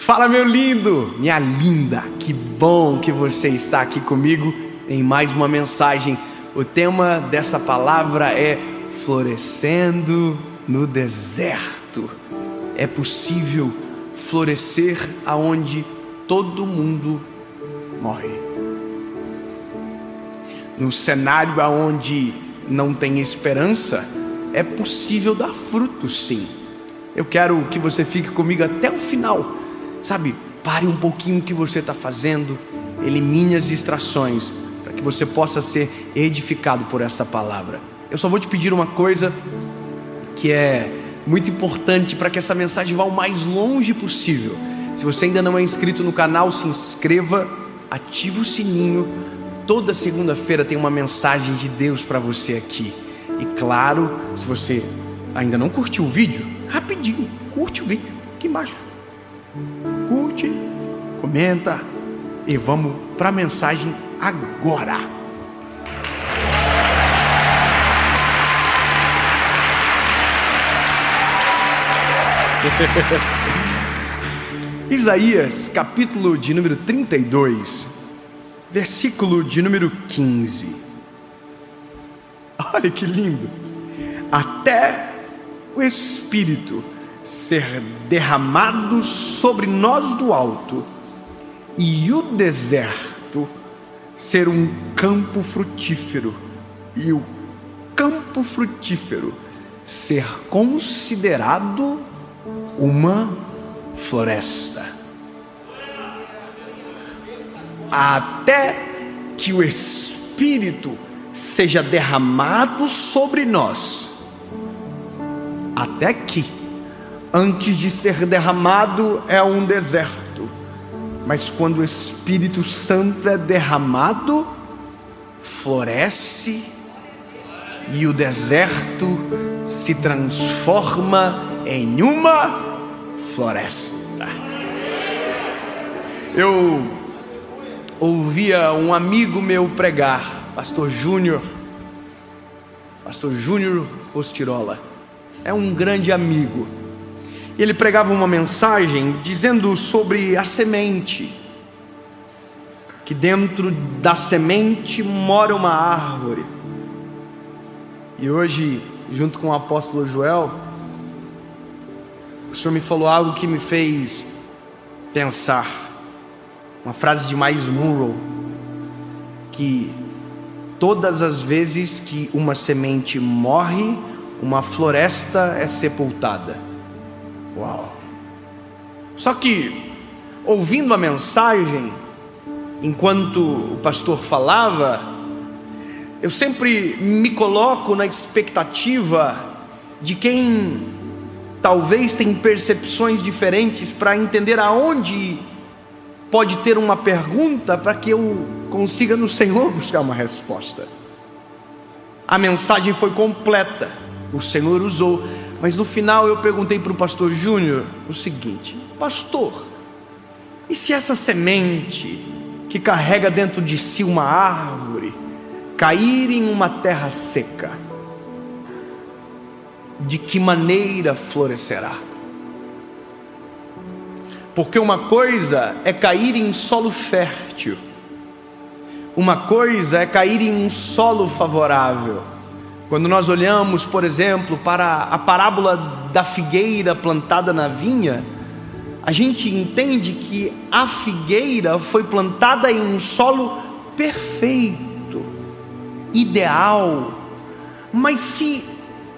Fala, meu lindo, minha linda, que bom que você está aqui comigo em mais uma mensagem. O tema dessa palavra é florescendo no deserto. É possível florescer aonde todo mundo morre. No cenário aonde não tem esperança, é possível dar frutos, sim. Eu quero que você fique comigo até o final. Sabe, pare um pouquinho o que você está fazendo, elimine as distrações, para que você possa ser edificado por essa palavra. Eu só vou te pedir uma coisa que é muito importante para que essa mensagem vá o mais longe possível. Se você ainda não é inscrito no canal, se inscreva, ative o sininho. Toda segunda-feira tem uma mensagem de Deus para você aqui. E claro, se você ainda não curtiu o vídeo, rapidinho, curte o vídeo aqui embaixo. Curte, comenta e vamos para a mensagem agora. Isaías, capítulo de número 32, versículo de número 15. Olha que lindo. Até o Espírito ser derramado sobre nós do alto, e o deserto ser um campo frutífero, e o campo frutífero ser considerado uma floresta. Até que o Espírito seja derramado sobre nós. Até que antes de ser derramado é um deserto, mas quando o Espírito Santo é derramado, floresce e o deserto se transforma em uma floresta. Eu ouvia um amigo meu pregar, Pastor Júnior Rostirola, é um grande amigo. Ele pregava uma mensagem dizendo sobre a semente, que dentro da semente mora uma árvore. E hoje, junto com o apóstolo Joel, o Senhor me falou algo que me fez pensar. Uma frase de Miles Monroe, que todas as vezes que uma semente morre, uma floresta é sepultada. Uau! Só que, ouvindo a mensagem, enquanto o pastor falava, eu sempre me coloco na expectativa de quem talvez tem percepções diferentes, para entender aonde pode ter uma pergunta, para que eu consiga no Senhor buscar uma resposta. A mensagem foi completa, o Senhor usou. Mas no final eu perguntei para o pastor Júnior o seguinte: pastor, e se essa semente que carrega dentro de si uma árvore cair em uma terra seca, de que maneira florescerá? Porque uma coisa é cair em solo fértil, uma coisa é cair em um solo favorável. Quando nós olhamos, por exemplo, para a parábola da figueira plantada na vinha, a gente entende que a figueira foi plantada em um solo perfeito, ideal. Mas se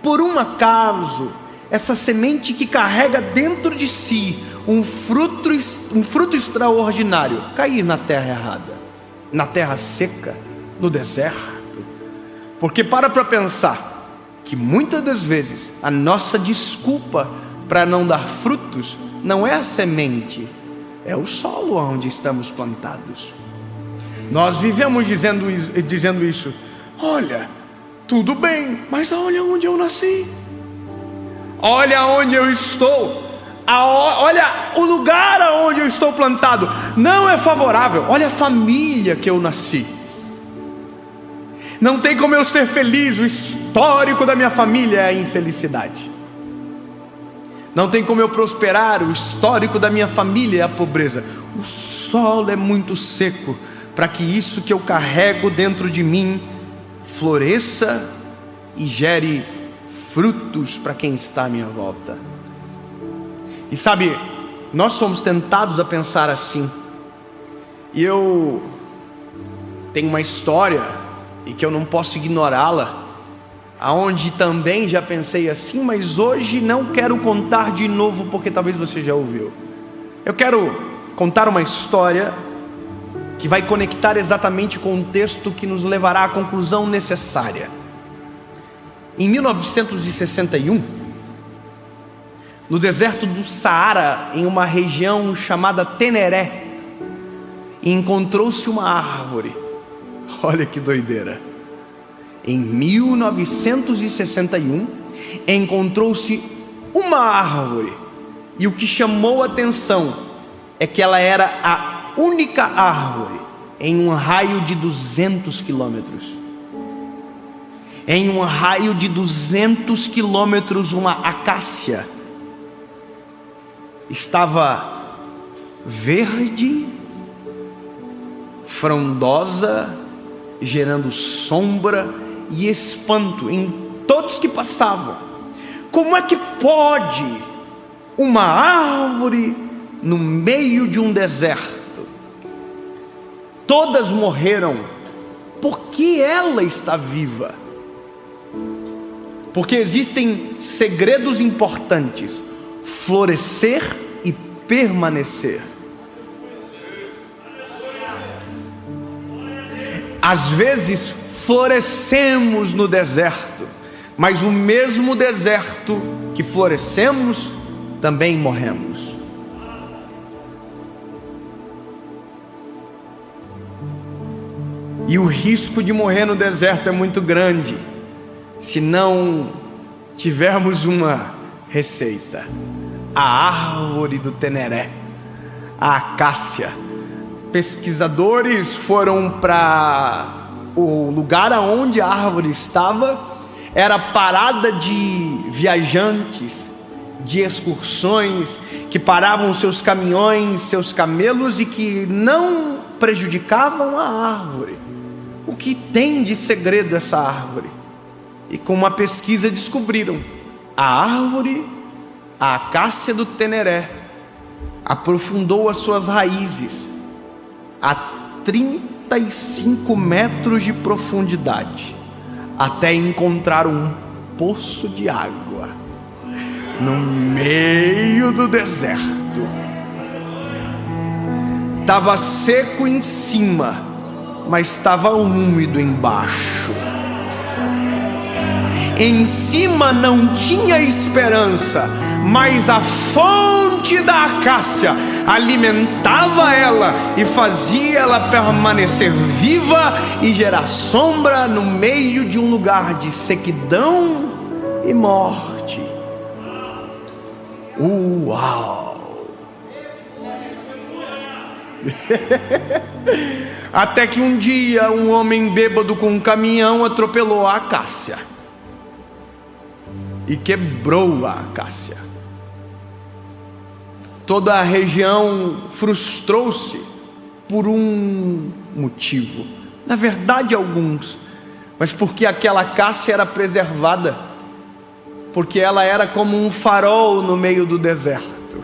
por um acaso essa semente que carrega dentro de si um fruto extraordinário cair na terra errada, na terra seca, no deserto, porque para pensar que muitas das vezes a nossa desculpa para não dar frutos não é a semente, é o solo onde estamos plantados. Nós vivemos dizendo isso: olha, tudo bem, mas olha onde eu nasci, olha onde eu estou, olha o lugar onde eu estou plantado, não é favorável, olha a família que eu nasci. Não tem como eu ser feliz, o histórico da minha família é a infelicidade. Não tem como eu prosperar. O histórico da minha família é a pobreza. O solo é muito seco para que isso que eu carrego dentro de mim floresça e gere frutos para quem está à minha volta. E sabe, nós somos tentados a pensar assim. E eu tenho uma história, e que eu não posso ignorá-la, aonde também já pensei assim, mas hoje não quero contar de novo, porque talvez você já ouviu. Eu quero contar uma história que vai conectar exatamente com o texto que nos levará à conclusão necessária. Em 1961, no deserto do Saara, em uma região chamada Teneré, encontrou-se uma árvore. Olha que doideira. Em 1961, encontrou-se uma árvore, e o que chamou a atenção é que ela era a única árvore em um raio de 200 quilômetros. Em um raio de 200 quilômetros, uma acácia estava verde, frondosa, gerando sombra e espanto em todos que passavam. Como é que pode uma árvore no meio de um deserto? Todas morreram. Por que ela está viva? Porque existem segredos importantes: florescer e permanecer. Às vezes florescemos no deserto, mas o mesmo deserto que florescemos, também morremos. E o risco de morrer no deserto é muito grande, se não tivermos uma receita. A árvore do Teneré, a acácia. Pesquisadores foram para o lugar aonde a árvore estava. Era parada de viajantes, de excursões, que paravam seus caminhões, seus camelos, e que não prejudicavam a árvore. O que tem de segredo essa árvore? E com uma pesquisa descobriram: a árvore, a acácia do Teneré, aprofundou as suas raízes a 35 metros de profundidade, até encontrar um poço de água no meio do deserto. Estava seco em cima, mas estava úmido embaixo. Em cima não tinha esperança, mas a fonte da acácia alimentava ela e fazia ela permanecer viva e gerar sombra no meio de um lugar de sequidão e morte. Uau! Até que um dia um homem bêbado com um caminhão atropelou a acácia e quebrou a acácia. Toda a região frustrou-se por um motivo, na verdade alguns, mas porque aquela acácia era preservada, porque ela era como um farol no meio do deserto.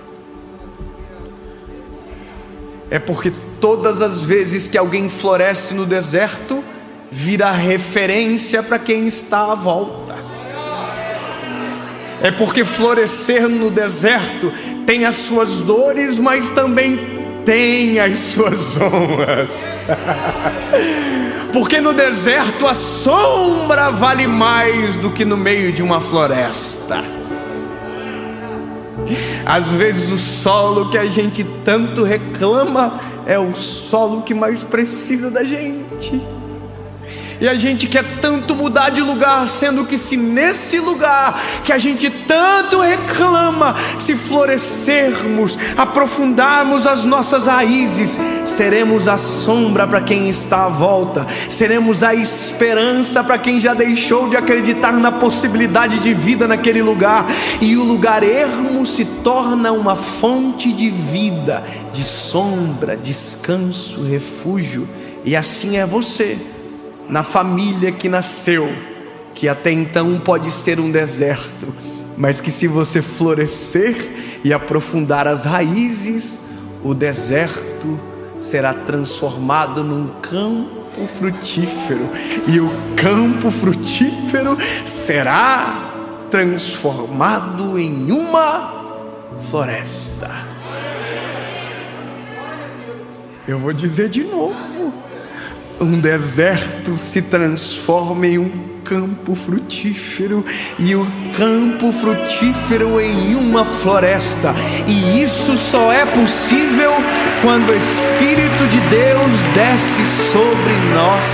É porque todas as vezes que alguém floresce no deserto, vira referência para quem está à volta. É porque florescer no deserto tem as suas dores, mas também tem as suas honras. Porque no deserto a sombra vale mais do que no meio de uma floresta. Às vezes o solo que a gente tanto reclama é o solo que mais precisa da gente. E a gente quer tanto mudar de lugar, sendo que se nesse lugar que a gente tanto reclama, se florescermos, aprofundarmos as nossas raízes, seremos a sombra para quem está à volta, seremos a esperança para quem já deixou de acreditar na possibilidade de vida naquele lugar, e o lugar ermo se torna uma fonte de vida, de sombra, descanso, refúgio. E assim é você, na família que nasceu, que até então pode ser um deserto, mas que se você florescer e aprofundar as raízes, o deserto será transformado num campo frutífero, e o campo frutífero será transformado em uma floresta. Eu vou dizer de novo: um deserto se transforma em um campo frutífero, e o campo frutífero em uma floresta. E isso só é possível quando o Espírito de Deus desce sobre nós.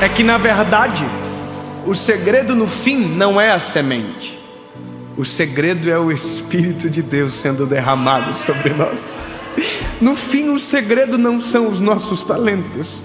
É que na verdade o segredo no fim não é a semente, o segredo é o Espírito de Deus sendo derramado sobre nós. No fim, o segredo não são os nossos talentos.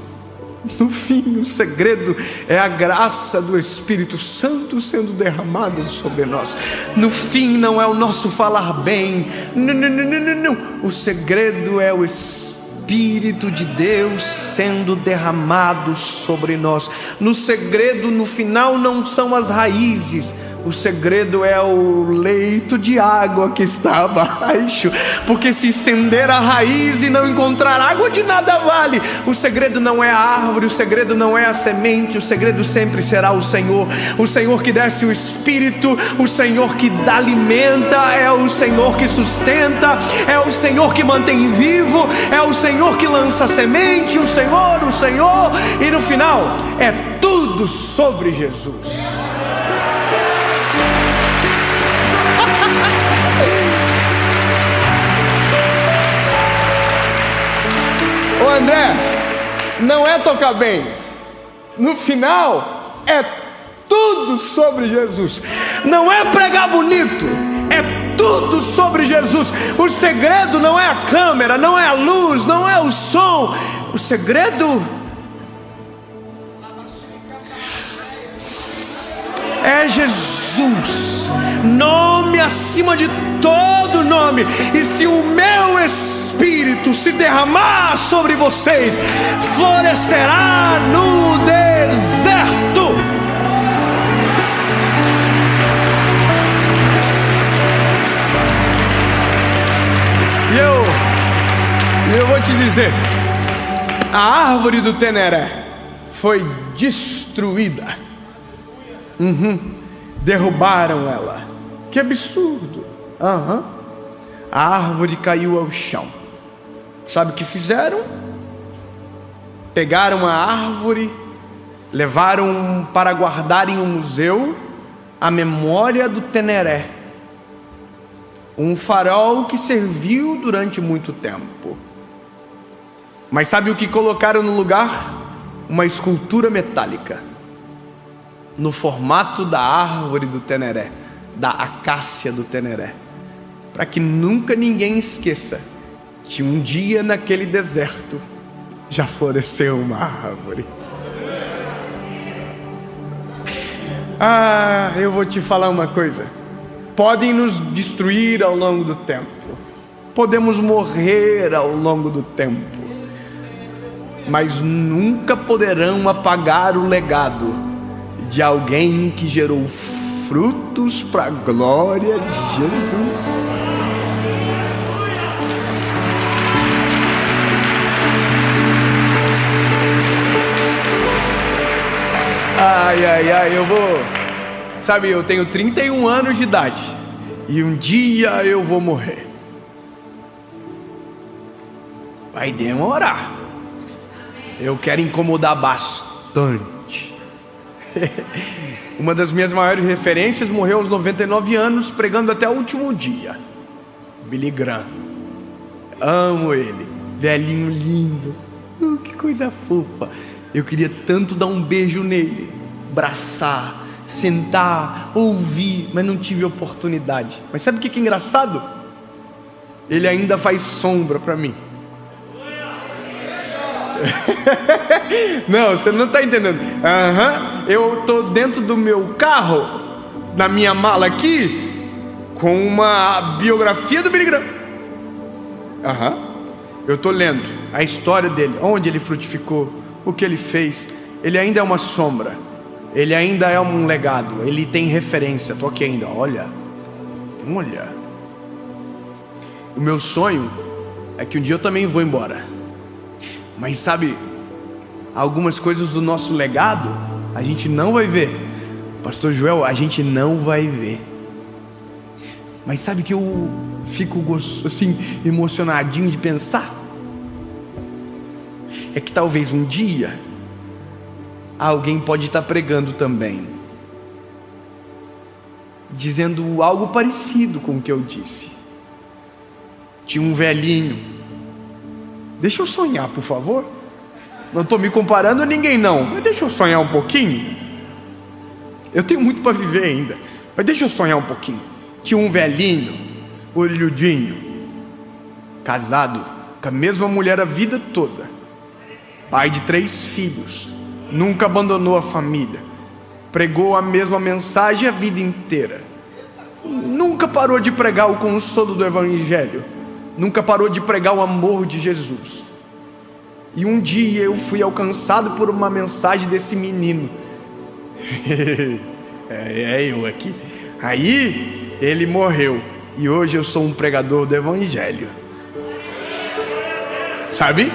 No fim, o segredo é a graça do Espírito Santo sendo derramada sobre nós. No fim, não é o nosso falar bem. Não. O segredo é o Espírito de Deus sendo derramado sobre nós. No segredo, no final, não são as raízes. O segredo é o leito de água que está abaixo, porque se estender a raiz e não encontrar água, de nada vale. O segredo não é a árvore, o segredo não é a semente, o segredo sempre será o Senhor que desce o Espírito, o Senhor que alimenta, é o Senhor que sustenta, é o Senhor que mantém vivo, é o Senhor que lança a semente, o Senhor, e no final é tudo sobre Jesus. Ô André, não é tocar bem, no final é tudo sobre Jesus. Não é pregar bonito, é tudo sobre Jesus. O segredo não é a câmera, não é a luz, não é o som. O segredo é Jesus, nome acima de todo nome. E se o meu Espírito se derramar sobre vocês, florescerá no deserto. E eu vou te dizer, a árvore do Teneré foi destruída. Derrubaram ela. Que absurdo. A árvore caiu ao chão. Sabe o que fizeram? Pegaram a árvore, levaram para guardar em um museu a memória do Teneré, um farol que serviu durante muito tempo. Mas sabe o que colocaram no lugar? Uma escultura metálica, no formato da árvore do Teneré, da acácia do Teneré, para que nunca ninguém esqueça que um dia naquele deserto já floresceu uma árvore. Eu vou te falar uma coisa: podem nos destruir ao longo do tempo, podemos morrer ao longo do tempo, mas nunca poderão apagar o legado de alguém que gerou frutos para a glória de Jesus. Eu tenho 31 anos de idade e um dia eu vou morrer. Vai demorar. Eu quero incomodar bastante. Uma das minhas maiores referências morreu aos 99 anos, pregando até o último dia. Billy Graham. Amo ele, velhinho lindo, Que coisa fofa. Eu queria tanto dar um beijo nele, abraçar, sentar, ouvir, mas não tive oportunidade. Mas sabe o que é engraçado? Ele ainda faz sombra para mim. Não, você não está entendendo. Eu estou dentro do meu carro, na minha mala aqui, com uma biografia do Billy Graham. Eu estou lendo a história dele, onde ele frutificou, o que ele fez. Ele ainda é uma sombra, ele ainda é um legado, ele tem referência. Estou aqui ainda, olha. O meu sonho é que um dia eu também vou embora. Mas sabe, algumas coisas do nosso legado a gente não vai ver. Pastor Joel, a gente não vai ver. Mas sabe que eu fico assim emocionadinho de pensar? É que talvez um dia alguém pode estar pregando também, dizendo algo parecido com o que eu disse. Tinha um velhinho. Deixa eu sonhar, por favor. Não estou me comparando a ninguém não, mas deixa eu sonhar um pouquinho. Eu tenho muito para viver ainda, mas deixa eu sonhar um pouquinho. Tinha um velhinho, orelhudinho, casado com a mesma mulher a vida toda, pai de 3 filhos, nunca abandonou a família, pregou a mesma mensagem a vida inteira, nunca parou de pregar o consolo do Evangelho, nunca parou de pregar o amor de Jesus. E um dia eu fui alcançado por uma mensagem desse menino. É eu aqui. Aí ele morreu, e hoje eu sou um pregador do Evangelho. Sabe?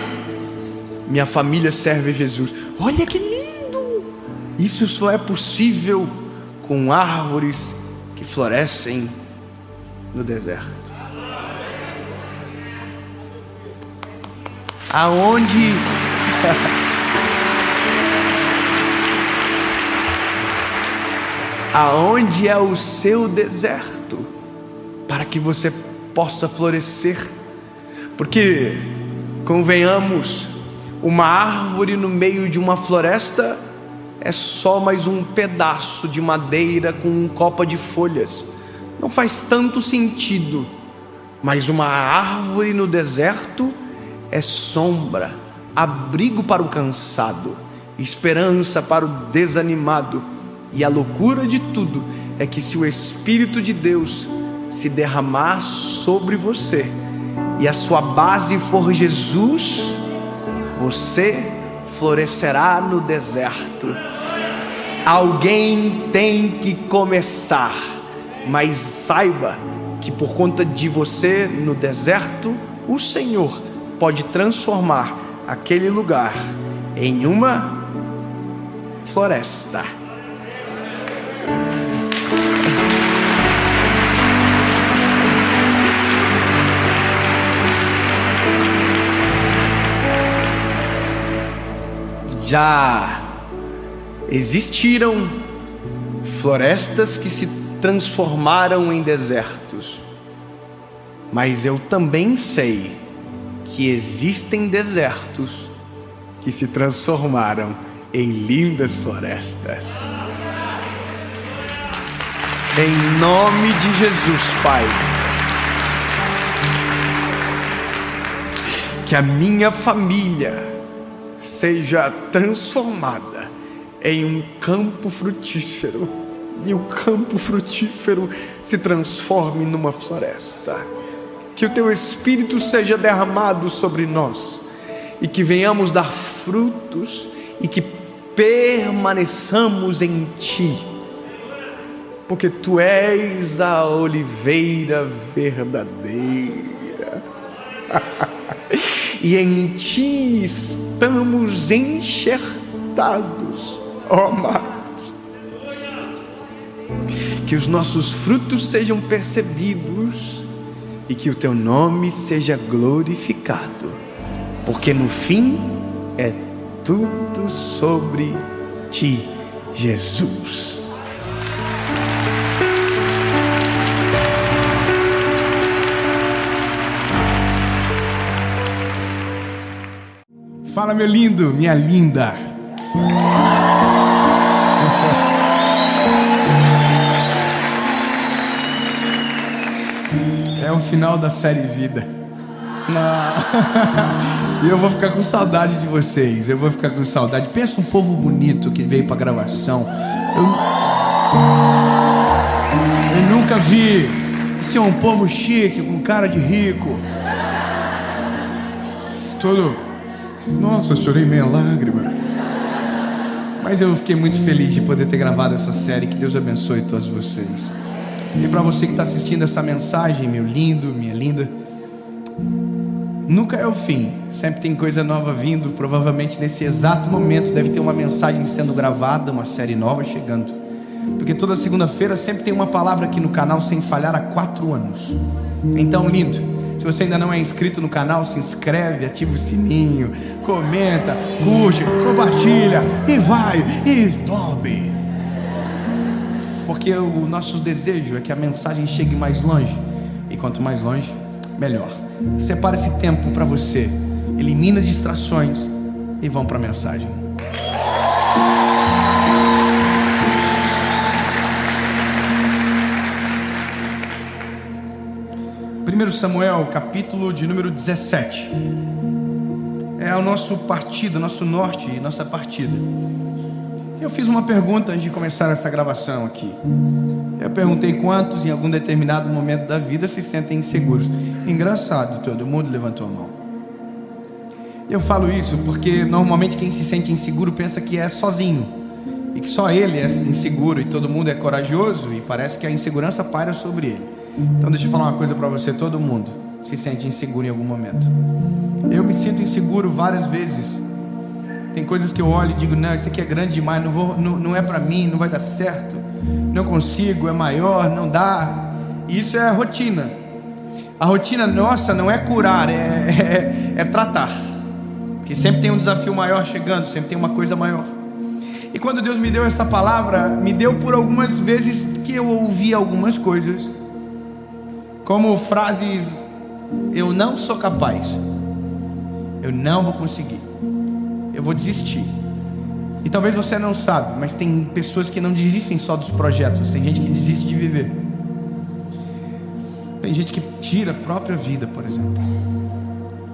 Minha família serve a Jesus. Olha que lindo! Isso só é possível com árvores que florescem no deserto. Aonde é o seu deserto, para que você possa florescer? Porque, convenhamos, uma árvore no meio de uma floresta é só mais um pedaço de madeira com um copa de folhas. Não faz tanto sentido. Mas uma árvore no deserto é sombra, abrigo para o cansado, esperança para o desanimado. E a loucura de tudo é que, se o Espírito de Deus se derramar sobre você e a sua base for Jesus, você florescerá no deserto. Alguém tem que começar, mas saiba que por conta de você no deserto, o Senhor pode transformar aquele lugar em uma floresta. Já existiram florestas que se transformaram em desertos, mas eu também sei que existem desertos que se transformaram em lindas florestas. Em nome de Jesus, Pai, que a minha família seja transformada em um campo frutífero, e o campo frutífero se transforme numa floresta. Que o Teu Espírito seja derramado sobre nós, e que venhamos dar frutos, e que permaneçamos em Ti, porque Tu és a oliveira verdadeira. E em Ti estamos enxertados, ó amados. Que os nossos frutos sejam percebidos e que o Teu nome seja glorificado, porque no fim é tudo sobre Ti, Jesus. Fala, meu lindo, minha linda. É o final da série Vida. E eu vou ficar com saudade de vocês. Eu vou ficar com saudade. Pensa um povo bonito que veio pra gravação. Eu nunca vi. Esse é um povo chique, com cara de rico. Todo... Nossa, chorei meia lágrima. Mas eu fiquei muito feliz de poder ter gravado essa série. Que Deus abençoe todos vocês. E para você que está assistindo essa mensagem, meu lindo, minha linda, nunca é o fim. Sempre tem coisa nova vindo. Provavelmente nesse exato momento deve ter uma mensagem sendo gravada, uma série nova chegando. Porque toda segunda-feira sempre tem uma palavra aqui no canal sem falhar há 4 anos. Então, lindo, se você ainda não é inscrito no canal, se inscreve, ativa o sininho, comenta, curte, compartilha e vai, e tome. Porque o nosso desejo é que a mensagem chegue mais longe. E quanto mais longe, melhor. Separa esse tempo para você. Elimina distrações e vão para a mensagem. 1 Samuel, capítulo de número 17. É o nosso partido, nosso norte, nossa partida. Eu fiz uma pergunta antes de começar essa gravação aqui. Eu perguntei quantos em algum determinado momento da vida se sentem inseguros. Engraçado, todo mundo levantou a mão. Eu falo isso porque normalmente quem se sente inseguro pensa que é sozinho, e que só ele é inseguro e todo mundo é corajoso, e parece que a insegurança paira sobre ele. Então deixa eu falar uma coisa para você: todo mundo se sente inseguro em algum momento. Eu me sinto inseguro várias vezes. Tem coisas que eu olho e digo: não, isso aqui é grande demais, não é para mim, não vai dar certo, não consigo, é maior, não dá. E isso é a rotina. A rotina nossa não é curar, é tratar. Porque sempre tem um desafio maior chegando, sempre tem uma coisa maior. E quando Deus me deu essa palavra, me deu por algumas vezes que eu ouvi algumas coisas, como frases: eu não sou capaz, eu não vou conseguir, eu vou desistir. E talvez você não sabe, mas tem pessoas que não desistem só dos projetos. Tem gente que desiste de viver. Tem gente que tira a própria vida, por exemplo.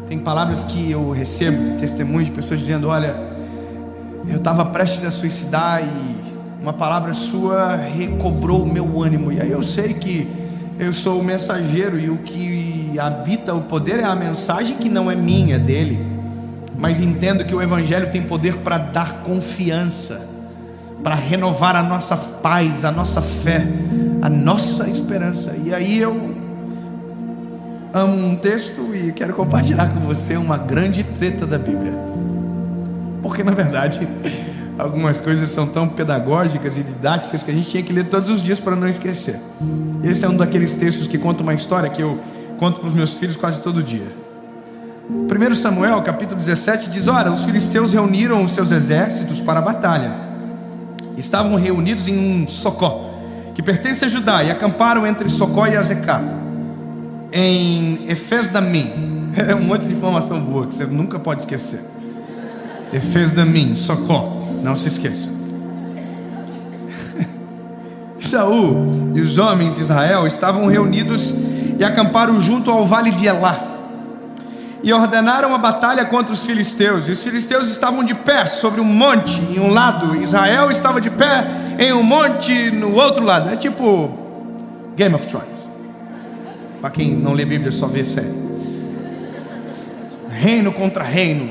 Tem palavras que eu recebo, testemunhos de pessoas dizendo: olha, eu estava prestes a suicidar e uma palavra sua recobrou o meu ânimo. E aí eu sei que eu sou o mensageiro, e o que habita o poder é a mensagem, que não é minha, é dele. Mas entendo que o Evangelho tem poder para dar confiança, para renovar a nossa paz, a nossa fé, a nossa esperança. E aí eu amo um texto e quero compartilhar com você uma grande treta da Bíblia. Porque na verdade algumas coisas são tão pedagógicas e didáticas que a gente tinha que ler todos os dias para não esquecer. Esse é um daqueles textos que conta uma história que eu conto para os meus filhos quase todo dia. 1 Samuel, capítulo 17, diz: ora, os filisteus reuniram os seus exércitos para a batalha. Estavam reunidos em um Socó, que pertence a Judá, e acamparam entre Socó e Azecá, em Efes-damim. É um monte de informação boa que você nunca pode esquecer. Efes-damim, Socó, não se esqueça. Saul e os homens de Israel estavam reunidos e acamparam junto ao vale de Elá, e ordenaram a batalha contra os filisteus. E os filisteus estavam de pé sobre um monte em um lado, e Israel estava de pé em um monte no outro lado. É tipo Game of Thrones. Para quem não lê Bíblia, só vê série. Reino contra reino,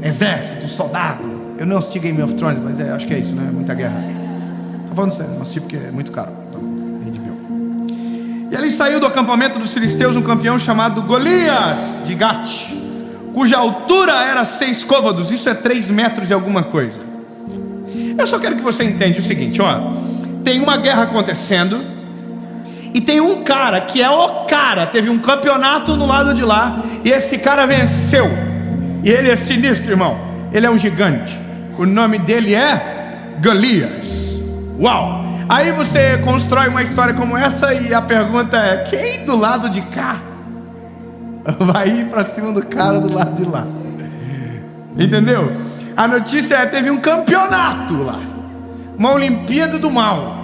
exército, soldado. Eu não assisti Game of Thrones, mas acho que é isso, né? Muita guerra. Estou falando sério, não assisti porque é muito caro. E ali saiu do acampamento dos filisteus um campeão chamado Golias de Gate, cuja altura era 6 côvados. Isso é 3 metros de alguma coisa. Eu só quero que você entenda o seguinte, ó. Tem uma guerra acontecendo, e tem um cara que é o cara. Teve um campeonato no lado de lá, e esse cara venceu. E ele é sinistro, irmão. Ele é um gigante. O nome dele é Golias. Uau! Aí você constrói uma história como essa, e a pergunta é: quem do lado de cá vai ir para cima do cara do lado de lá? Entendeu? A notícia é: teve um campeonato lá, uma Olimpíada do Mal,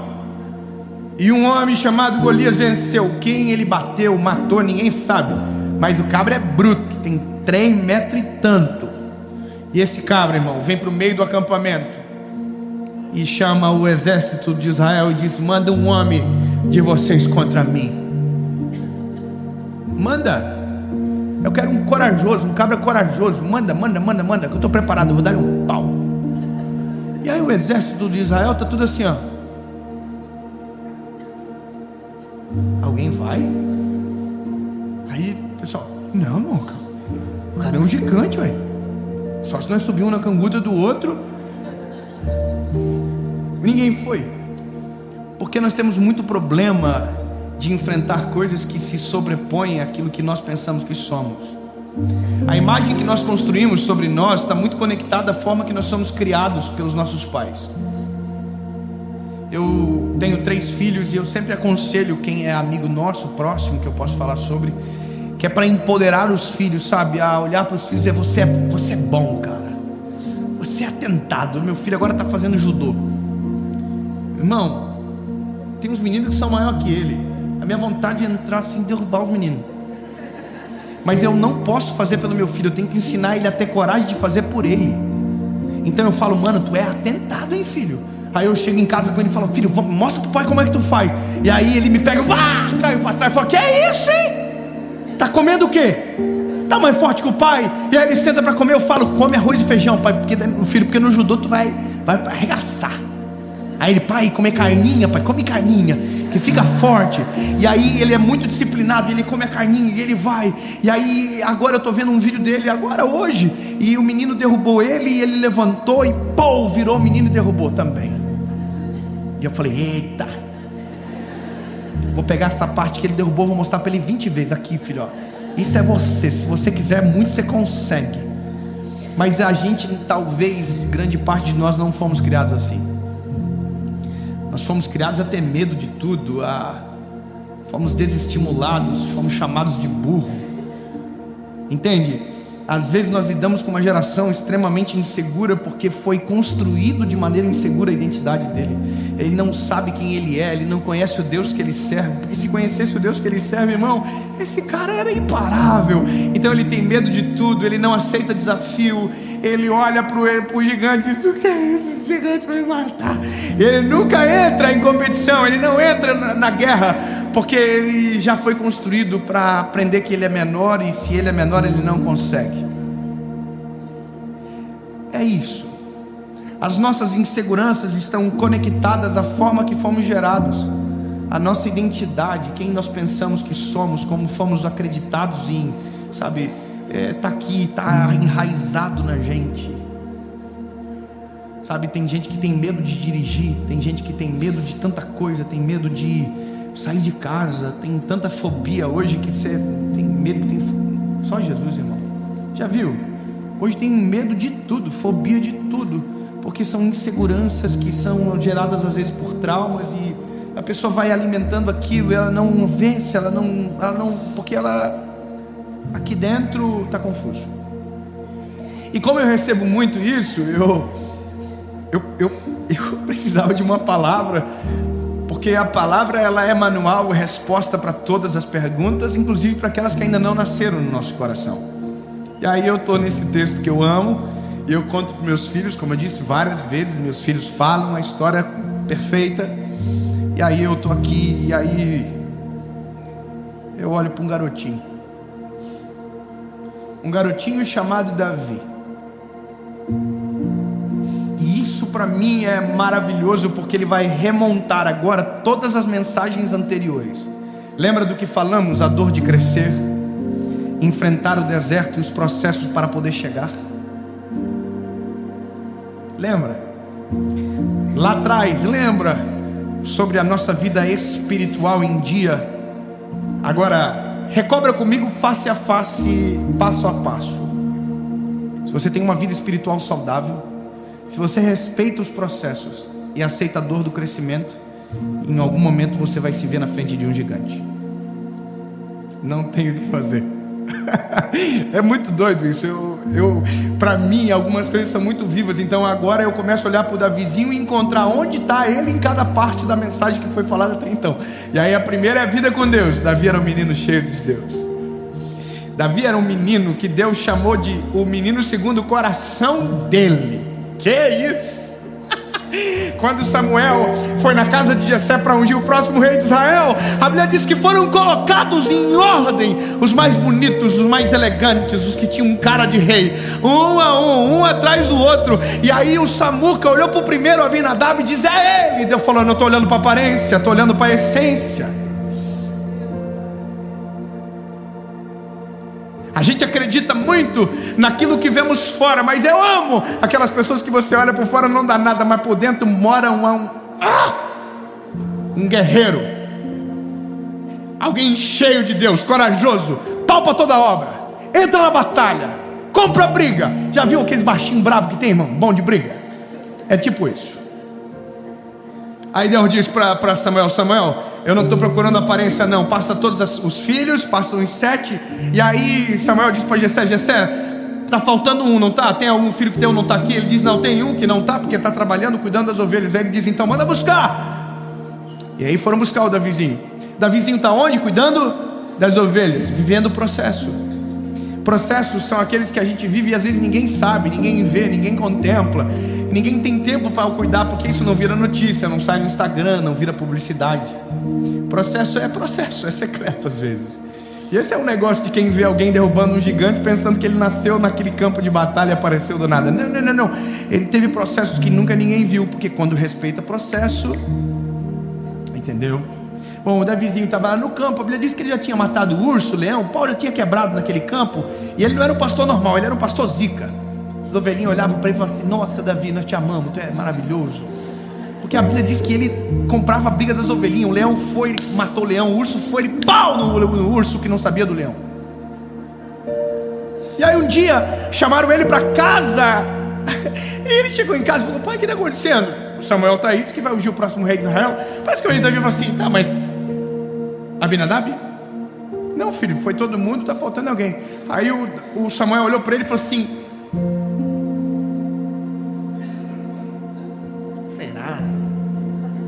e um homem chamado Golias venceu. Quem ele bateu, matou, ninguém sabe, mas o cabra é bruto, tem 3 metros e tanto. E esse cabra, irmão, vem para o meio do acampamento e chama o exército de Israel e diz: manda um homem de vocês contra mim. Manda. Eu quero um corajoso, um cabra corajoso. Manda, que eu estou preparado, eu vou dar-lhe um pau. E aí o exército de Israel está tudo assim, ó. Alguém vai? Aí, pessoal, não, irmão, o cara é um gigante, ué. Só se nós subimos na canguta do outro. Ninguém foi. Porque nós temos muito problema de enfrentar coisas que se sobrepõem àquilo que nós pensamos que somos. A imagem que nós construímos sobre nós está muito conectada à forma que nós somos criados pelos nossos pais. Eu tenho 3 filhos e eu sempre aconselho quem é amigo nosso, próximo, que eu posso falar sobre, que é para empoderar os filhos, sabe? A olhar para os filhos e dizer: você é bom, cara. Você é atentado. Meu filho agora está fazendo judô. Irmão, tem uns meninos que são maiores que ele. A minha vontade é entrar assim e derrubar os meninos. Mas eu não posso fazer pelo meu filho. Eu tenho que ensinar ele a ter coragem de fazer por ele. Então eu falo: mano, tu é atentado, hein, filho? Aí eu chego em casa com ele e falo: filho, mostra pro pai como é que tu faz. E aí ele me pega, caiu para trás e fala: que é isso, hein? Tá comendo o quê? Tá mais forte que o pai? E aí ele senta para comer. Eu falo: come arroz e feijão, pai, porque no judô tu vai arregaçar. Aí ele: pai, comer carninha, pai, come carninha, que fica forte. E aí ele é muito disciplinado, ele come a carninha e ele vai. E aí agora eu estou vendo um vídeo dele, agora hoje, e o menino derrubou ele, e ele levantou e pô, virou o menino e derrubou também. E eu falei: eita, vou pegar essa parte que ele derrubou, vou mostrar para ele 20 vezes. Aqui, filho, ó, isso é você. Se você quiser muito, você consegue. Mas a gente, talvez, grande parte de nós não fomos criados assim. Nós fomos criados a ter medo de tudo, fomos desestimulados, fomos chamados de burro. Entende? Às vezes nós lidamos com uma geração extremamente insegura, porque foi construído de maneira insegura a identidade dele. Ele não sabe quem ele é, ele não conhece o Deus que ele serve. Porque se conhecesse o Deus que ele serve, irmão, esse cara era imparável. Então ele tem medo de tudo, ele não aceita desafio. Ele olha pro gigante e diz: o que é isso? Esse gigante vai me matar. Ele nunca entra em competição, ele não entra na guerra, porque ele já foi construído para aprender que ele é menor, e se ele é menor ele não consegue. É isso. As nossas inseguranças estão conectadas à forma que fomos gerados, a nossa identidade, quem nós pensamos que somos, como fomos acreditados em, sabe? Está aqui, está enraizado na gente, sabe? Tem gente que tem medo de dirigir, tem gente que tem medo de tanta coisa, tem medo de sair de casa, tem tanta fobia hoje que você tem medo, só Jesus, irmão. Já viu? Hoje tem medo de tudo, fobia de tudo, porque são inseguranças que são geradas às vezes por traumas, e a pessoa vai alimentando aquilo, ela não vence, ela não, porque ela aqui dentro está confuso. E como eu recebo muito isso, eu precisava de uma palavra, porque a palavra, ela é manual, resposta para todas as perguntas, inclusive para aquelas que ainda não nasceram no nosso coração. E aí eu estou nesse texto que eu amo, e eu conto para meus filhos, como eu disse várias vezes, meus filhos falam a história perfeita. E aí eu estou aqui, e aí eu olho para um garotinho chamado Davi. E isso para mim é maravilhoso, porque ele vai remontar agora todas as mensagens anteriores. Lembra do que falamos? A dor de crescer, enfrentar o deserto e os processos para poder chegar. Lembra? Lá atrás, lembra sobre a nossa vida espiritual em dia? Agora recobra comigo face a face, passo a passo. Se você tem uma vida espiritual saudável, se você respeita os processos e aceita a dor do crescimento, em algum momento você vai se ver na frente de um gigante. Não tem o que fazer. É muito doido isso. Para mim, algumas coisas são muito vivas. Então agora eu começo a olhar para o Davizinho e encontrar onde está ele em cada parte da mensagem que foi falada até então. E aí a primeira é a vida com Deus. Davi era um menino cheio de Deus. Davi era um menino que Deus chamou de o menino segundo o coração dele. Que isso? Quando Samuel foi na casa de Jessé para ungir o próximo rei de Israel, a Bíblia diz que foram colocados em ordem os mais bonitos, os mais elegantes, os que tinham cara de rei, um atrás do outro. E aí o Samuca olhou para o primeiro Abinadab e disse: é ele. Deus falou: não estou olhando para a aparência, estou olhando para a essência. A gente acredita muito naquilo que vemos fora, mas eu amo aquelas pessoas que você olha por fora não dá nada, mas por dentro mora um guerreiro, alguém cheio de Deus, corajoso, pau para toda obra, entra na batalha, compra briga. Já viu aqueles baixinhos bravos que tem, irmão? Bom de briga? É tipo isso. Aí Deus diz para Samuel: Samuel, eu não estou procurando aparência não, passa todos os filhos, passam os 7. E aí Samuel diz para Jessé: Jessé, está faltando um, não está? Tem algum filho que teu não está aqui? Ele diz: não, tem um que não está, porque está trabalhando, cuidando das ovelhas. Aí ele diz: então manda buscar. E aí foram buscar o Davizinho. Davizinho está onde? Cuidando das ovelhas, vivendo o processo. Processos são aqueles que a gente vive e às vezes ninguém sabe, ninguém vê, ninguém contempla. Ninguém tem tempo para cuidar, porque isso não vira notícia, não sai no Instagram, não vira publicidade. Processo, é secreto às vezes. E esse é o negócio de quem vê alguém derrubando um gigante pensando que ele nasceu naquele campo de batalha e apareceu do nada. Não. Ele teve processos que nunca ninguém viu, porque quando respeita processo, entendeu? Bom, o Davizinho estava lá no campo. A Bíblia diz que ele já tinha matado o urso, o leão. O pau já tinha quebrado naquele campo. E ele não era um pastor normal, ele era um pastor zica. Os ovelhinhos olhavam para ele e falavam assim: nossa, Davi, nós te amamos, tu é maravilhoso. Porque a Bíblia diz que ele comprava a briga das ovelhinhas. O leão foi, matou o leão, o urso foi, ele pau no urso que não sabia do leão. E aí um dia chamaram ele para casa. E ele chegou em casa e falou: pai, o que está acontecendo? O Samuel está aí, diz que vai ungir o próximo rei de Israel. Parece que o rei de Davi falou assim: tá, mas Abinadab? Não, filho, foi todo mundo, está faltando alguém. Aí o Samuel olhou para ele e falou assim: será?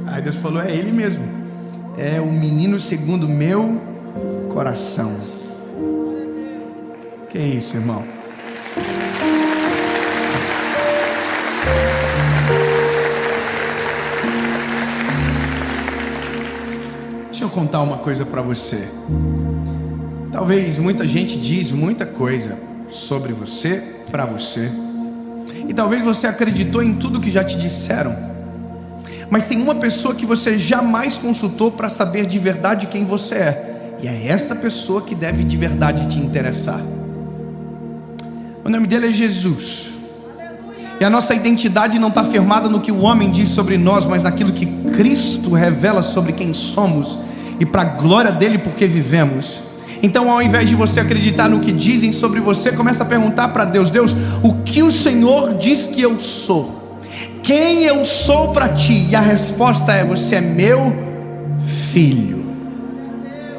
Aí Deus falou: é ele mesmo, é o menino segundo o meu coração. Que isso, irmão? Deixa eu contar uma coisa para você. Talvez muita gente diz muita coisa sobre você, para você, e talvez você acreditou em tudo que já te disseram, mas tem uma pessoa que você jamais consultou para saber de verdade quem você é, e é essa pessoa que deve de verdade te interessar. O nome dele é Jesus. E a nossa identidade não está firmada no que o homem diz sobre nós, mas naquilo que Cristo revela sobre quem somos, e para a glória dele, porque vivemos. Então, ao invés de você acreditar no que dizem sobre você, começa a perguntar para Deus: Deus, o que o Senhor diz que eu sou? Quem eu sou para ti? E a resposta é: você é meu filho.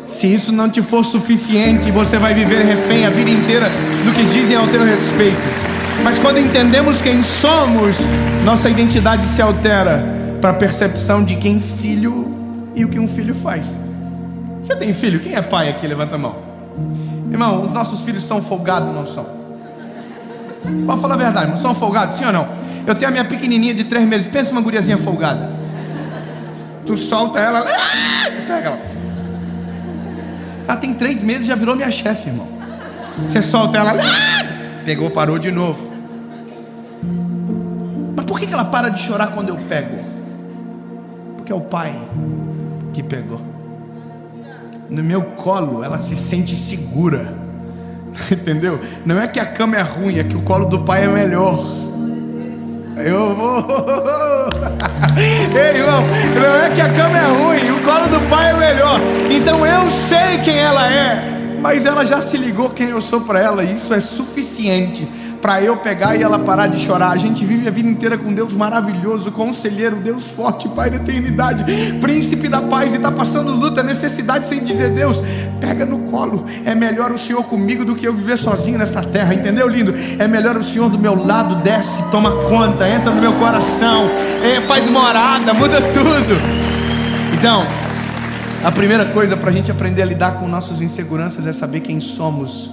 Se isso não te for suficiente, você vai viver refém a vida inteira do que dizem ao teu respeito. Mas quando entendemos quem somos, nossa identidade se altera para a percepção de quem filho e o que um filho faz. Você tem filho? Quem é pai aqui? Levanta a mão. Irmão, os nossos filhos são folgados, não são? Pode falar a verdade, não são folgados, sim ou não? Eu tenho a minha pequenininha de 3 meses. Pensa uma guriazinha folgada. Tu solta ela, você pega ela. Ela tem 3 meses, já virou minha chefe, irmão. Você solta ela, pegou, parou de novo. Mas por que ela para de chorar quando eu pego? Porque é o pai que pegou. No meu colo ela se sente segura. Entendeu? Não é que a cama é ruim, é que o colo do pai é melhor. Eu vou. Ei, irmão, não é que a cama é ruim, o colo do pai é melhor. Então eu sei quem ela é, mas ela já se ligou quem eu sou para ela, e isso é suficiente para eu pegar e ela parar de chorar. A gente vive a vida inteira com Deus maravilhoso, conselheiro, Deus forte, Pai da eternidade, príncipe da paz, e está passando luta, necessidade, sem dizer: Deus, pega no colo, é melhor o Senhor comigo do que eu viver sozinho nessa terra, entendeu, lindo? É melhor o Senhor do meu lado, desce, toma conta, entra no meu coração, faz morada, muda tudo. Então, a primeira coisa para a gente aprender a lidar com nossas inseguranças é saber quem somos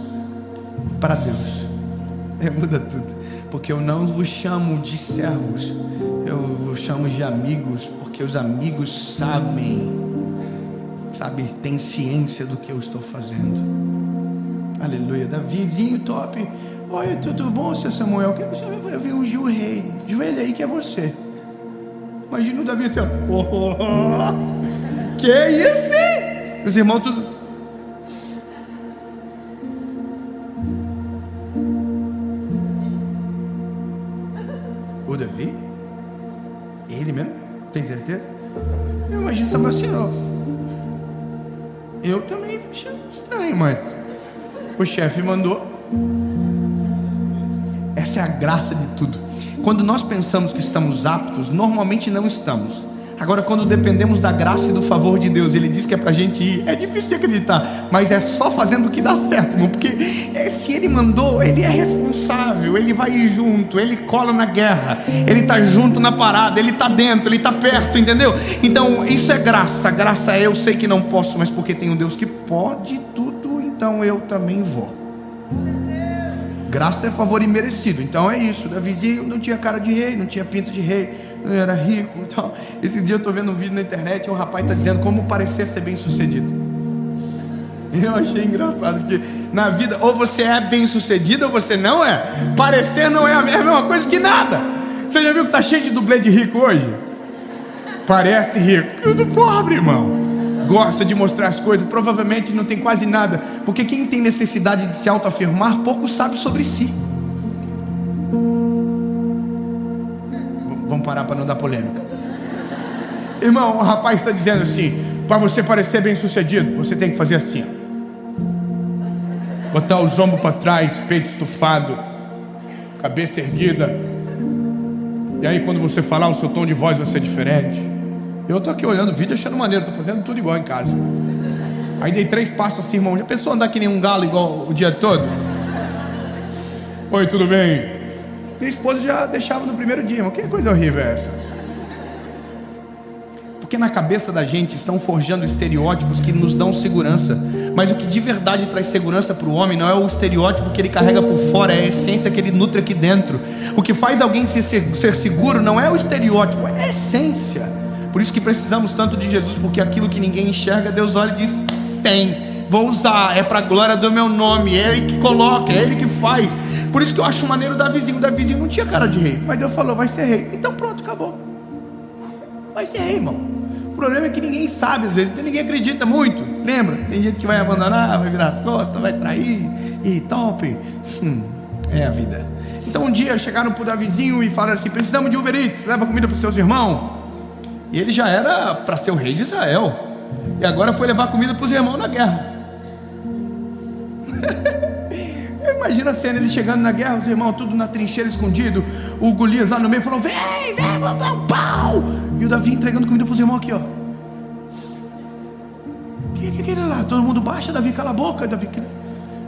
para Deus. Muda tudo. Porque eu não vos chamo de servos, eu vos chamo de amigos, porque os amigos têm ciência do que eu estou fazendo. Aleluia. Davizinho top. Oi, tudo bom, seu Samuel? Eu vi um joelho aí que é você. Imagina o Davi assim, que isso? Os irmãos tudo. O Davi? Ele mesmo? Tem certeza? Eu imagino Samuel assim, eu também achei estranho, mas o chefe mandou. Essa é a graça de tudo. Quando nós pensamos que estamos aptos, normalmente não estamos. Agora, quando dependemos da graça e do favor de Deus, Ele diz que é pra gente ir, é difícil de acreditar, mas é só fazendo o que dá certo, irmão. Porque se Ele mandou, Ele é responsável, Ele vai ir junto, Ele cola na guerra, Ele tá junto na parada, Ele tá dentro, Ele tá perto, entendeu? Então isso é graça. Graça é: eu sei que não posso, mas porque tem um Deus que pode tudo, então eu também vou. Graça é favor imerecido. Então é isso. Davizinho não tinha cara de rei, não tinha pinta de rei, não era rico e tal. Esse dia eu estou vendo um vídeo na internet, um rapaz está dizendo como parecer ser bem sucedido. Eu achei engraçado, porque na vida ou você é bem sucedido ou você não é. Parecer não é a mesma coisa que nada. Você já viu que está cheio de dublê de rico hoje? Parece rico, e o do pobre, irmão. Gosta de mostrar as coisas, provavelmente não tem quase nada, porque quem tem necessidade de se autoafirmar, pouco sabe sobre si. Vamos parar para não dar polêmica. Irmão, o rapaz está dizendo assim: para você parecer bem sucedido, você tem que fazer assim, botar os ombros para trás, peito estufado, cabeça erguida, e aí quando você falar, o seu tom de voz vai ser diferente. Eu tô aqui olhando o vídeo, achando maneiro, tô fazendo tudo igual em casa. Aí dei 3 passos assim, irmão. Já pensou andar que nem um galo igual o dia todo? Oi, tudo bem? Minha esposa já deixava no primeiro dia, irmão. Que coisa horrível é essa? Porque na cabeça da gente estão forjando estereótipos que nos dão segurança. Mas o que de verdade traz segurança para o homem não é o estereótipo que ele carrega por fora, é a essência que ele nutre aqui dentro. O que faz alguém ser seguro não é o estereótipo, é a essência. Por isso que precisamos tanto de Jesus, porque aquilo que ninguém enxerga, Deus olha e diz: tem, vou usar, é para a glória do meu nome, é Ele que coloca, é Ele que faz. Por isso que eu acho maneiro o Davizinho. O Davizinho não tinha cara de rei, mas Deus falou: vai ser rei. Então pronto, acabou. Vai ser rei, irmão. O problema é que ninguém sabe, às vezes, então ninguém acredita muito. Lembra? Tem gente que vai abandonar, vai virar as costas, vai trair, e top. É a vida. Então um dia chegaram para o Davizinho e falaram assim: precisamos de Uber Eats, leva comida para os seus irmãos. E ele já era para ser o rei de Israel, e agora foi levar comida para os irmãos na guerra. Imagina a cena, ele chegando na guerra, os irmãos tudo na trincheira escondido, o Golias lá no meio falou: vem, vamos dar um pau. E o Davi entregando comida para os irmãos aqui, ó. Que é ele lá? Todo mundo baixa, Davi, cala a boca. Davi, eu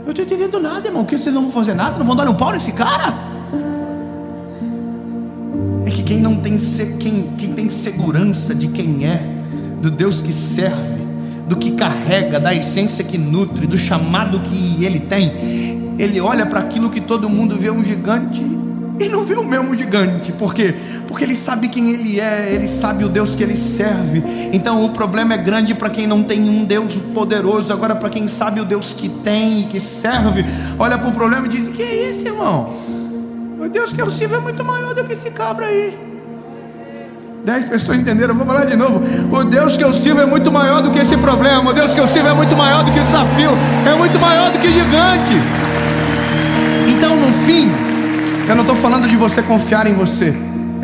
não estou entendendo nada, irmão. Que vocês não vão fazer nada? Não vão dar um pau nesse cara? É que quem tem segurança de quem é, do Deus que serve, do que carrega, da essência que nutre, do chamado que ele tem, ele olha para aquilo que todo mundo vê um gigante e não vê o mesmo gigante. Por quê? Porque ele sabe quem ele é, ele sabe o Deus que ele serve. Então o problema é grande para quem não tem um Deus poderoso. Agora, para quem sabe o Deus que tem e que serve, olha para o problema e diz: que é isso, irmão? O Deus que eu sirvo é muito maior do que esse cabra aí. 10 pessoas entenderam, vou falar de novo. O Deus que eu sirvo é muito maior do que esse problema. O Deus que eu sirvo é muito maior do que o desafio, é muito maior do que o gigante. Então no fim, eu não estou falando de você confiar em você,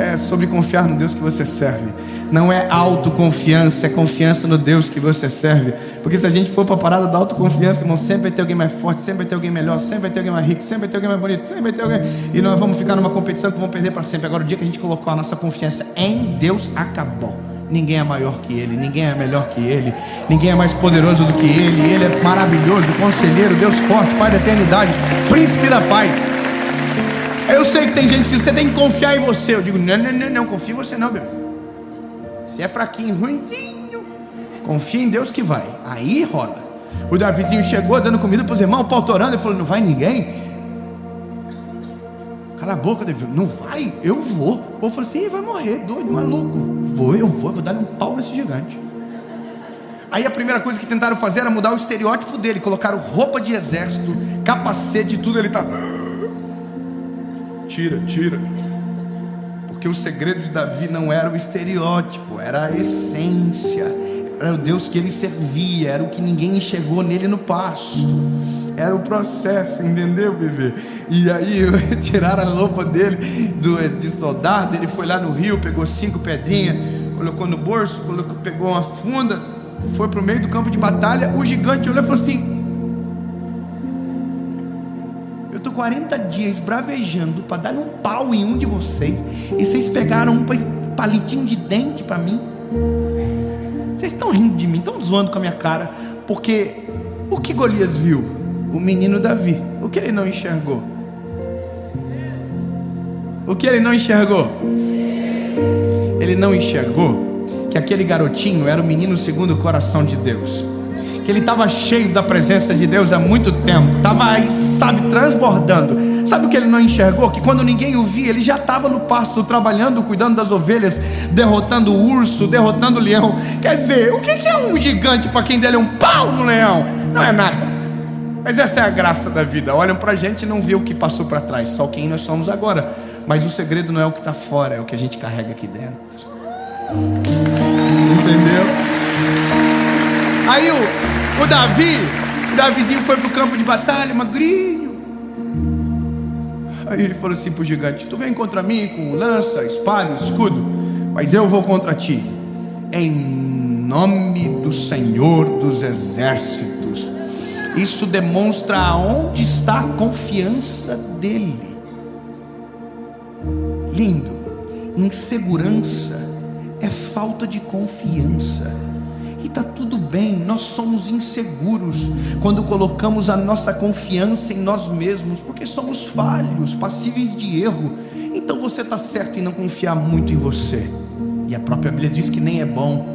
É sobre confiar no Deus que você serve. Não é autoconfiança, é confiança no Deus que você serve. Porque se a gente for para a parada da autoconfiança, irmão, sempre vai ter alguém mais forte, sempre vai ter alguém melhor, sempre vai ter alguém mais rico, sempre vai ter alguém mais bonito, sempre vai ter alguém... E nós vamos ficar numa competição que vamos perder para sempre. Agora, o dia que a gente colocou a nossa confiança em Deus, acabou. Ninguém é maior que Ele, ninguém é melhor que Ele, ninguém é mais poderoso do que Ele. Ele é maravilhoso, conselheiro, Deus forte, Pai da eternidade, príncipe da paz. Eu sei que tem gente que diz, você tem que confiar em você. Eu digo, não confia em você não, bebê. Você é fraquinho, ruinzinho, confia em Deus que vai. Aí rola. O Davizinho chegou dando comida para os irmãos, o pau torando. Ele falou, não vai ninguém? Cala a boca, Davi. Não vai? Eu vou. O povo falou assim, vai morrer, doido, maluco. Eu vou dar um pau nesse gigante. Aí a primeira coisa que tentaram fazer era mudar o estereótipo dele. Colocaram roupa de exército, capacete e tudo. Ele tá... Tira. Porque o segredo de Davi não era o estereótipo, era a essência. Era o Deus que ele servia, era o que ninguém enxergou nele no pasto. Era o processo, entendeu, bebê? E aí tiraram a roupa dele de soldado. Ele foi lá no rio, pegou 5 pedrinhas, colocou no bolso, pegou uma funda, foi para o meio do campo de batalha. O gigante olhou e falou assim, eu estou 40 dias bravejando para dar um pau em um de vocês, e vocês pegaram um palitinho de dente para mim. Vocês estão rindo de mim, estão zoando com a minha cara. Porque o que Golias viu? O menino Davi. O que ele não enxergou? O que ele não enxergou? Ele não enxergou que aquele garotinho era o menino segundo o coração de Deus, que ele estava cheio da presença de Deus há muito tempo, estava aí, sabe, transbordando. Sabe o que ele não enxergou? Que quando ninguém o via, ele já estava no pasto, trabalhando, cuidando das ovelhas, derrotando o urso, derrotando o leão. Quer dizer, o que é um gigante para quem dele é um pau no leão? Não é nada. Mas essa é a graça da vida. Olham para a gente e não vê o que passou para trás, só quem nós somos agora. Mas o segredo não é o que está fora, é o que a gente carrega aqui dentro. Entendeu? Aí o Davizinho foi para o campo de batalha, magrinho. Aí ele falou assim para o gigante, tu vem contra mim com lança, espada, escudo, mas eu vou contra ti, em nome do Senhor dos Exércitos. Isso demonstra aonde está a confiança dele. Lindo. Insegurança é falta de confiança. E está tudo bem, nós somos inseguros quando colocamos a nossa confiança em nós mesmos, porque somos falhos, passíveis de erro. Então você está certo em não confiar muito em você, e a própria Bíblia diz que nem é bom.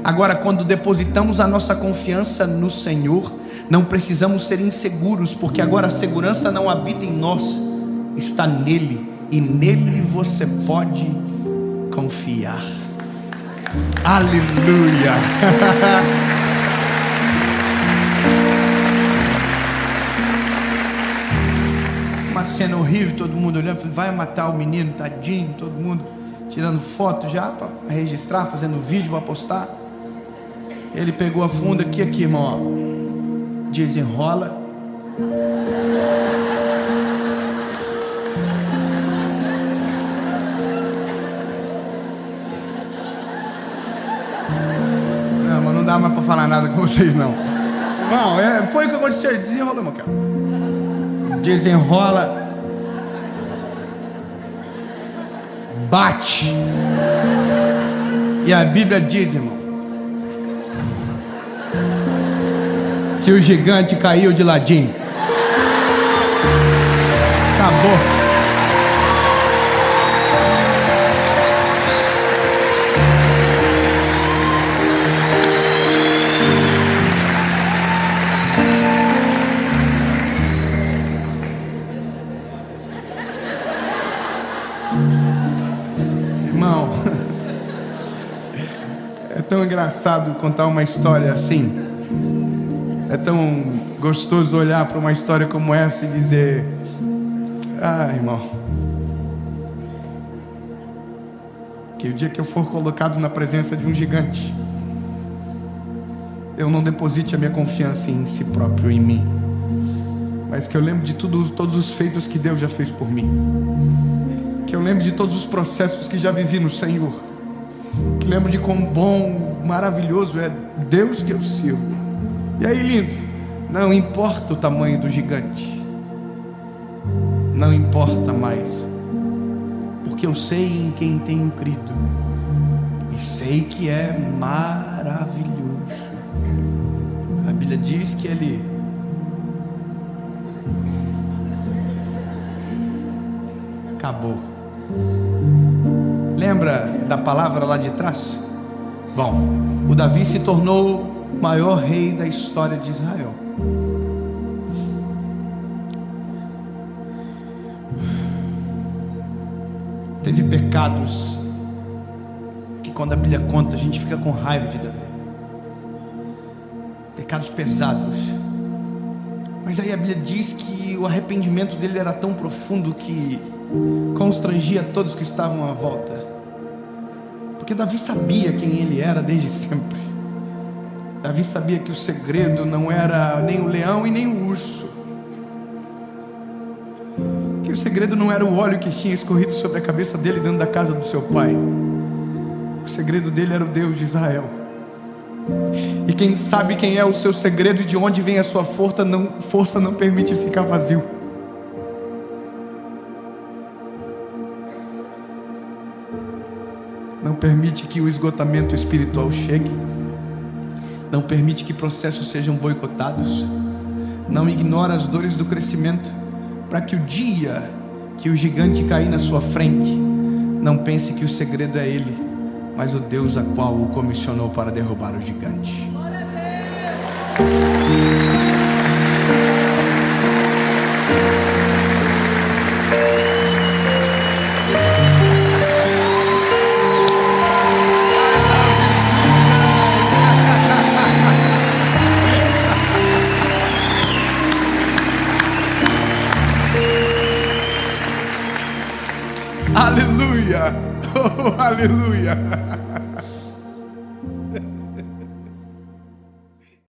Agora, quando depositamos a nossa confiança no Senhor, não precisamos ser inseguros, porque agora a segurança não habita em nós, está nele, e nele você pode confiar. Aleluia. Uma cena horrível, todo mundo olhando, vai matar o menino, tadinho, todo mundo tirando foto já para registrar, fazendo vídeo para postar. Ele pegou a funda aqui, irmão, ó. Desenrola. Não dá mais para falar nada com vocês não. Irmão, foi o que aconteceu. Desenrola, meu cara. Desenrola. Bate. E a Bíblia diz, irmão, que o gigante caiu de ladinho. Acabou. Irmão, é tão engraçado contar uma história assim. É tão gostoso olhar para uma história como essa e dizer: ah, irmão, que o dia que eu for colocado na presença de um gigante, eu não deposite a minha confiança em si próprio, em mim, mas que eu lembre de todos os feitos que Deus já fez por mim. Que eu lembre de todos os processos que já vivi no Senhor. Que lembro de quão bom, maravilhoso é Deus que eu sirvo. E aí, lindo, não importa o tamanho do gigante, não importa mais, porque eu sei em quem tenho crido, e sei que é maravilhoso. A Bíblia diz que Ele acabou. Lembra da palavra lá de trás? Bom, o Davi se tornou o maior rei da história de Israel. Teve pecados que quando a Bíblia conta a gente fica com raiva de Davi. Pecados pesados. Mas aí a Bíblia diz que o arrependimento dele era tão profundo que constrangia todos que estavam à volta. Porque Davi sabia quem ele era desde sempre. Davi sabia que o segredo não era nem o leão e nem o urso. Que o segredo não era o óleo que tinha escorrido sobre a cabeça dele dentro da casa do seu pai. O segredo dele era o Deus de Israel. E quem sabe quem é o seu segredo e de onde vem a sua força não permite ficar vazio. Não permite que o esgotamento espiritual chegue. Não permite que processos sejam boicotados. Não ignora as dores do crescimento, para que o dia que o gigante cair na sua frente, não pense que o segredo é ele, mas o Deus a qual o comissionou para derrubar o gigante. Aleluia, oh, aleluia.